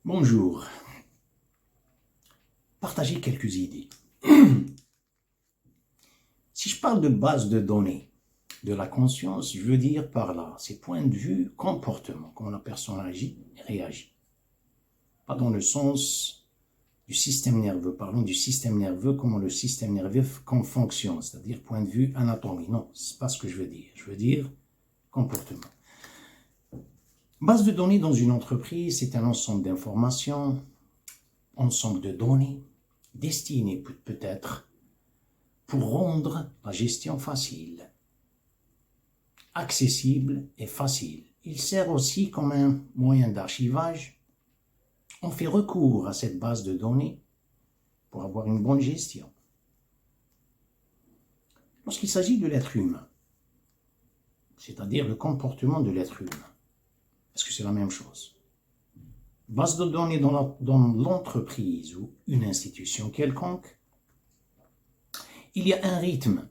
Bonjour. Partagez quelques idées. Si je parle de base de données de la conscience, je veux dire par là, ces points de vue, comportement, comment la personne agit et réagit. Pas dans le sens du système nerveux, parlons du système nerveux, comment le système nerveux fonctionne, c'est-à-dire point de vue anatomie. Non, c'est pas ce que je veux dire. Je veux dire comportement. Base de données dans une entreprise, c'est un ensemble d'informations, ensemble de données, destinées peut-être pour rendre la gestion facile, accessible et facile. Il sert aussi comme un moyen d'archivage. On fait recours à cette base de données pour avoir une bonne gestion. Lorsqu'il s'agit de l'être humain, c'est-à-dire le comportement de l'être humain, est-ce que c'est la même chose? Base de données dans l'entreprise ou une institution quelconque, il y a un rythme.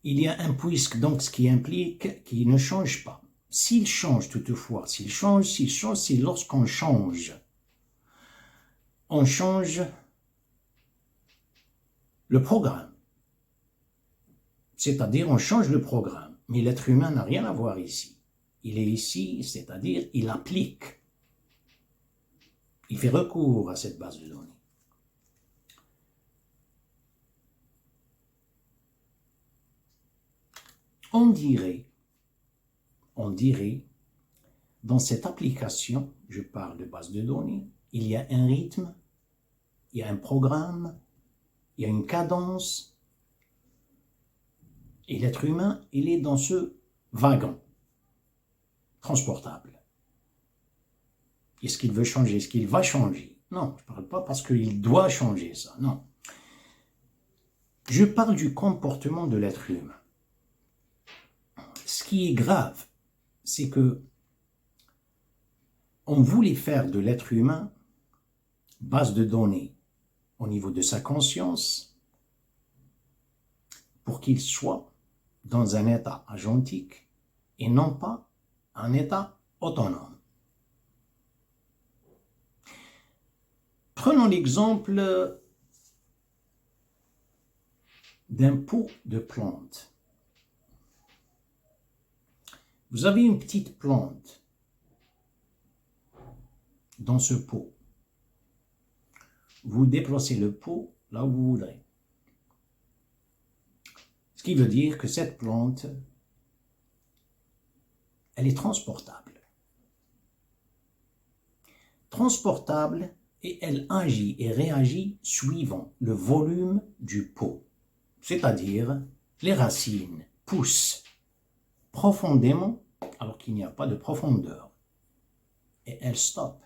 Il y a un puisque, donc ce qui implique qu'il ne change pas. S'il change toutefois, c'est lorsqu'on change. On change le programme. C'est-à-dire on change le programme. Mais l'être humain n'a rien à voir ici. Il est ici, c'est-à-dire il applique. Il fait recours à cette base de données. On dirait, dans cette application, je parle de base de données, il y a un rythme, il y a un programme, il y a une cadence, et l'être humain, il est dans ce wagon transportable. Est-ce qu'il veut changer? Est-ce qu'il va changer? Non, je ne parle pas parce qu'il doit changer ça, non. Je parle du comportement de l'être humain. Ce qui est grave, c'est que on voulait faire de l'être humain base de données au niveau de sa conscience pour qu'il soit dans un état agentique et non pas un état autonome. Prenons l'exemple d'un pot de plantes. Vous avez une petite plante dans ce pot. Vous déplacez le pot là où vous voudrez. Ce qui veut dire que cette plante, elle est transportable. Transportable et elle agit et réagit suivant le volume du pot. C'est-à-dire, les racines poussent profondément alors qu'il n'y a pas de profondeur. Et elle stoppe.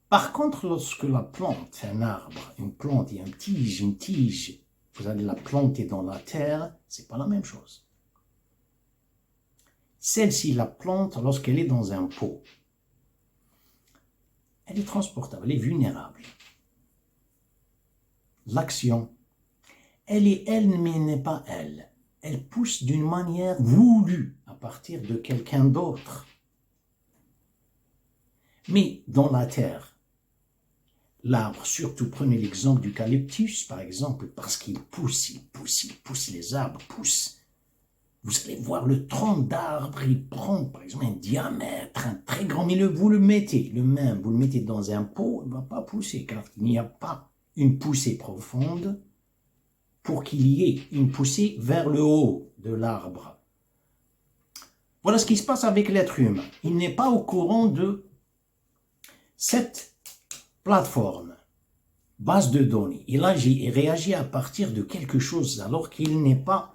Par contre, lorsque la plante, un arbre, une plante et une tige, vous allez la planter dans la terre, c'est pas la même chose. Celle-ci, la plante, lorsqu'elle est dans un pot, elle est transportable, elle est vulnérable. L'action, elle est elle, mais elle n'est pas elle. Elle pousse d'une manière voulue à partir de quelqu'un d'autre. Mais dans la terre, l'arbre, surtout prenez l'exemple d'eucalyptus par exemple, parce qu'il pousse, les arbres poussent. Vous allez voir le tronc d'arbre, il prend par exemple un diamètre, un très grand, mais vous le mettez dans un pot, il ne va pas pousser, car il n'y a pas une poussée profonde pour qu'il y ait une poussée vers le haut de l'arbre. Voilà ce qui se passe avec l'être humain. Il n'est pas au courant de cette plateforme, base de données. Il agit et réagit à partir de quelque chose alors qu'il n'est pas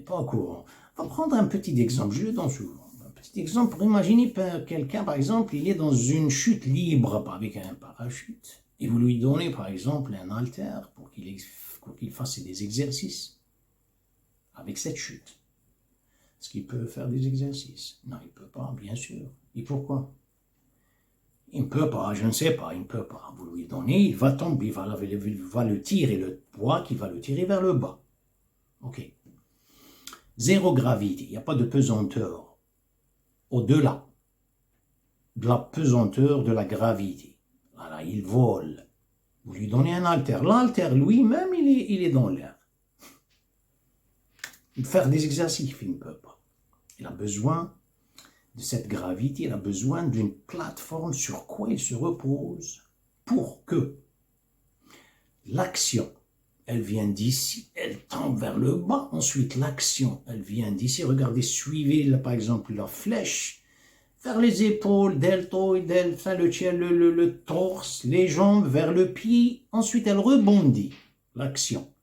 au courant. On va prendre un petit exemple, je le donne souvent. Un petit exemple pour imaginer quelqu'un, par exemple, il est dans une chute libre avec un parachute et vous lui donnez, par exemple, un haltère pour qu'il fasse des exercices avec cette chute. Est-ce qu'il peut faire des exercices? Non, il ne peut pas, bien sûr. Et pourquoi? Il ne peut pas, je ne sais pas, il ne peut pas. Vous lui donnez, il va tomber, il va le tirer, le poids qui va le tirer vers le bas. Ok. Zéro gravité, il n'y a pas de pesanteur au-delà. de la pesanteur, de la gravité. Voilà, il vole. Vous lui donnez un haltère. L'haltère lui-même, il est dans l'air. Faire des exercices, il ne peut pas. Il a besoin de cette gravité, il a besoin d'une plateforme sur quoi il se repose pour que l'action, elle vient d'ici, elle tombe vers le bas. Ensuite, l'action, elle vient d'ici. Regardez, suivez par exemple la flèche vers les épaules, deltoïde, le torse, les jambes, vers le pied. Ensuite, elle rebondit, l'action.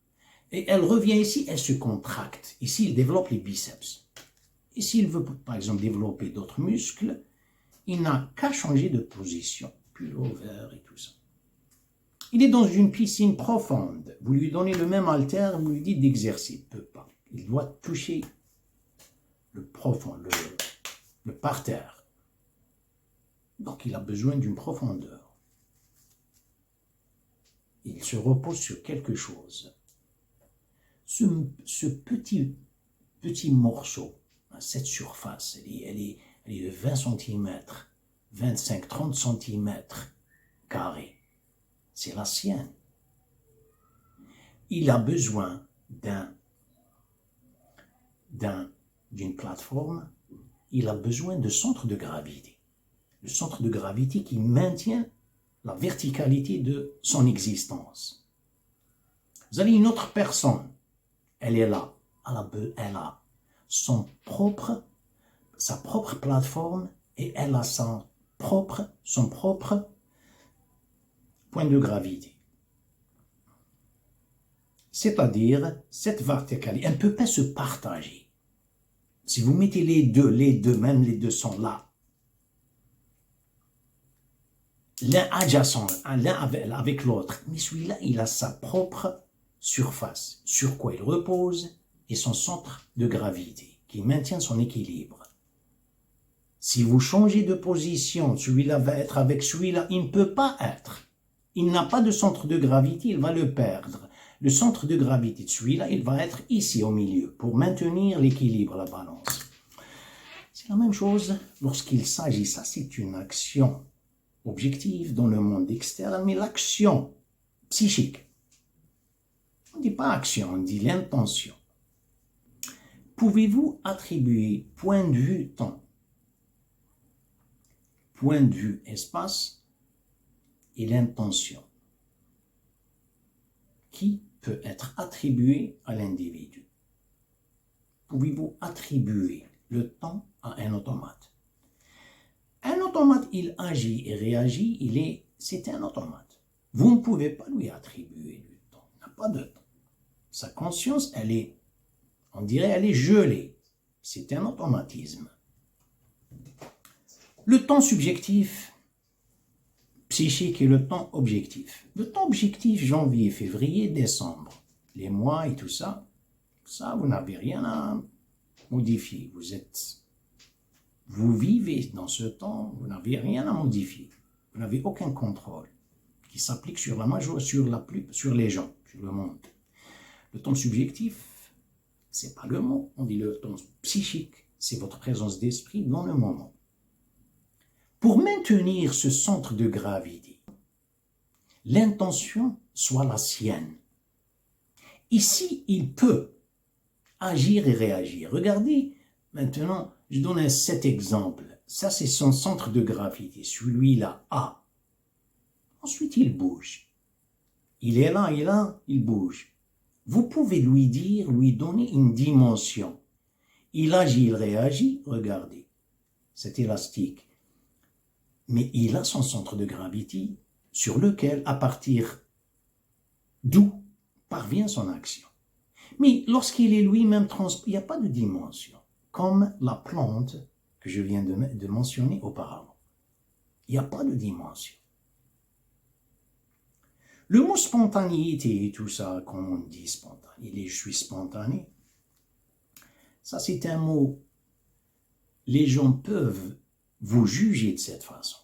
Et elle revient ici, elle se contracte. Ici, il développe les biceps. Et s'il veut, par exemple, développer d'autres muscles, il n'a qu'à changer de position. Puis l'ovaire et tout ça. Il est dans une piscine profonde. Vous lui donnez le même haltère, vous lui dites d'exercer. Il ne peut pas. Il doit toucher le profond, le parterre. Donc, il a besoin d'une profondeur. Il se repose sur quelque chose. Ce petit morceau, cette surface, elle est de 20 cm, 25-30 cm carrés. C'est la sienne. Il a besoin d'une plateforme, il a besoin de centre de gravité. Le centre de gravité qui maintient la verticalité de son existence. Vous avez une autre personne, elle est là, elle a sa propre plateforme et elle a son propre point de gravité. C'est-à-dire, cette verticalité, elle ne peut pas se partager. Si vous mettez les deux, même les deux sont là, l'un adjacent, l'un avec l'autre, mais celui-là, il a sa propre surface, sur quoi il repose, et son centre de gravité, qui maintient son équilibre. Si vous changez de position, celui-là va être avec celui-là, il ne peut pas être. Il n'a pas de centre de gravité, il va le perdre. Le centre de gravité de celui-là, il va être ici au milieu, pour maintenir l'équilibre, la balance. C'est la même chose lorsqu'il s'agit, ça c'est une action objective dans le monde externe, mais l'action psychique. On ne dit pas action, on dit l'intention. Pouvez-vous attribuer point de vue temps, point de vue espace et l'intention qui peut être attribué à l'individu? Pouvez-vous attribuer le temps à un automate? Un automate, il agit et réagit, c'est un automate. Vous ne pouvez pas lui attribuer du temps, il n'a pas de temps. Sa conscience, on dirait, elle est gelée. C'est un automatisme. Le temps subjectif, psychique et le temps objectif. Le temps objectif, janvier, février, décembre, les mois et tout ça, vous n'avez rien à modifier. Vous vivez dans ce temps, vous n'avez rien à modifier. Vous n'avez aucun contrôle qui s'applique sur la majorité, sur les gens, sur le monde. Le temps subjectif, c'est pas le mot, on dit le temps psychique, c'est votre présence d'esprit dans le moment. Pour maintenir ce centre de gravité, l'intention soit la sienne. Ici, il peut agir et réagir. Regardez, maintenant, je donne cet exemple. Ça, c'est son centre de gravité. Celui-là, A. Ensuite, il bouge. Il est là, il bouge. Vous pouvez lui donner une dimension. Il agit, il réagit. Regardez, c'est élastique. Mais il a son centre de gravité sur lequel, à partir d'où parvient son action. Mais lorsqu'il est lui-même il n'y a pas de dimension, comme la plante que je viens de mentionner auparavant. Il n'y a pas de dimension. Le mot spontanéité et tout ça, comme on dit spontané, je suis spontané, ça c'est un mot, les gens peuvent vous juger de cette façon.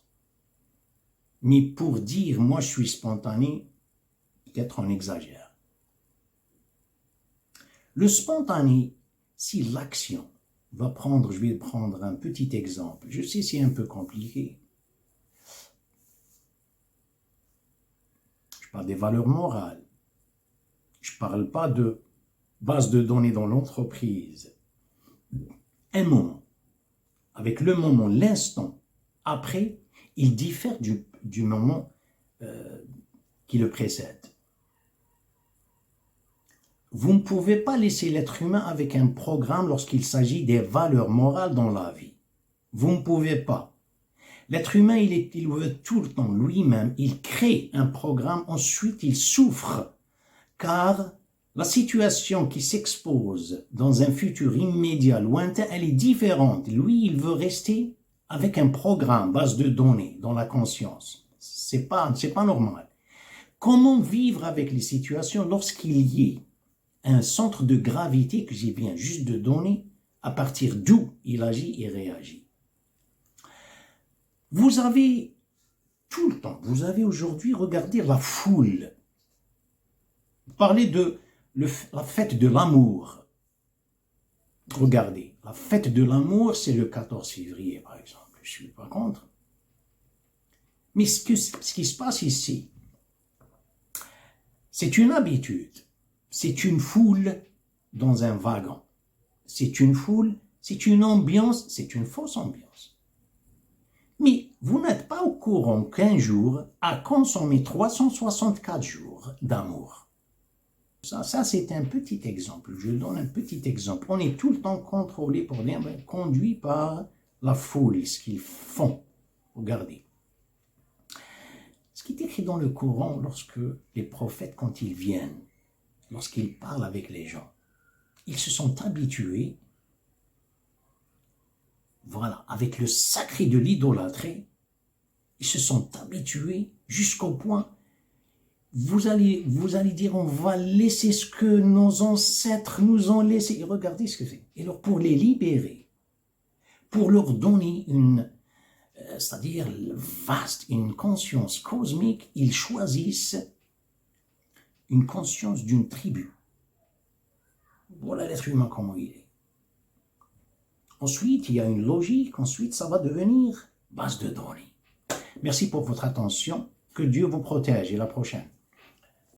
Mais pour dire, moi je suis spontané, peut-être on exagère. Le spontané, si l'action va prendre, je vais prendre un petit exemple, je sais c'est un peu compliqué, parle des valeurs morales. Je ne parle pas de base de données dans l'entreprise. Un moment, avec le moment, l'instant après, il diffère du moment qui le précède. Vous ne pouvez pas laisser l'être humain avec un programme lorsqu'il s'agit des valeurs morales dans la vie. Vous ne pouvez pas. L'être humain, il veut tout le temps lui-même, il crée un programme, ensuite il souffre, car la situation qui s'expose dans un futur immédiat, lointain, elle est différente. Lui, il veut rester avec un programme, base de données, dans la conscience. C'est pas normal. Comment vivre avec les situations lorsqu'il y ait un centre de gravité que j'ai bien juste de donner, à partir d'où il agit et réagit. Vous avez tout le temps, vous avez aujourd'hui regardé la foule, parler de la fête de l'amour. Regardez, la fête de l'amour, c'est le 14 février, par exemple. Je ne suis pas contre. Mais ce qui se passe ici, c'est une habitude. C'est une foule dans un wagon. C'est une foule, c'est une ambiance, c'est une fausse ambiance. Mais vous n'êtes pas au courant qu'un jour a consommé 364 jours d'amour. Ça c'est un petit exemple. Je donne un petit exemple. On est tout le temps contrôlé, conduit par la foule, ce qu'ils font. Regardez. Ce qui est écrit dans le Coran lorsque les prophètes, quand ils viennent, lorsqu'ils parlent avec les gens, ils se sont habitués, voilà, avec le sacré de l'idolâtrie, ils se sont habitués jusqu'au point, vous allez dire, on va laisser ce que nos ancêtres nous ont laissé. Et regardez ce que c'est. Et alors, pour les libérer, pour leur donner c'est-à-dire une conscience cosmique, ils choisissent une conscience d'une tribu. Voilà l'être humain comment il est. Ensuite, il y a une logique, ensuite ça va devenir base de données. Merci pour votre attention, que Dieu vous protège et à la prochaine.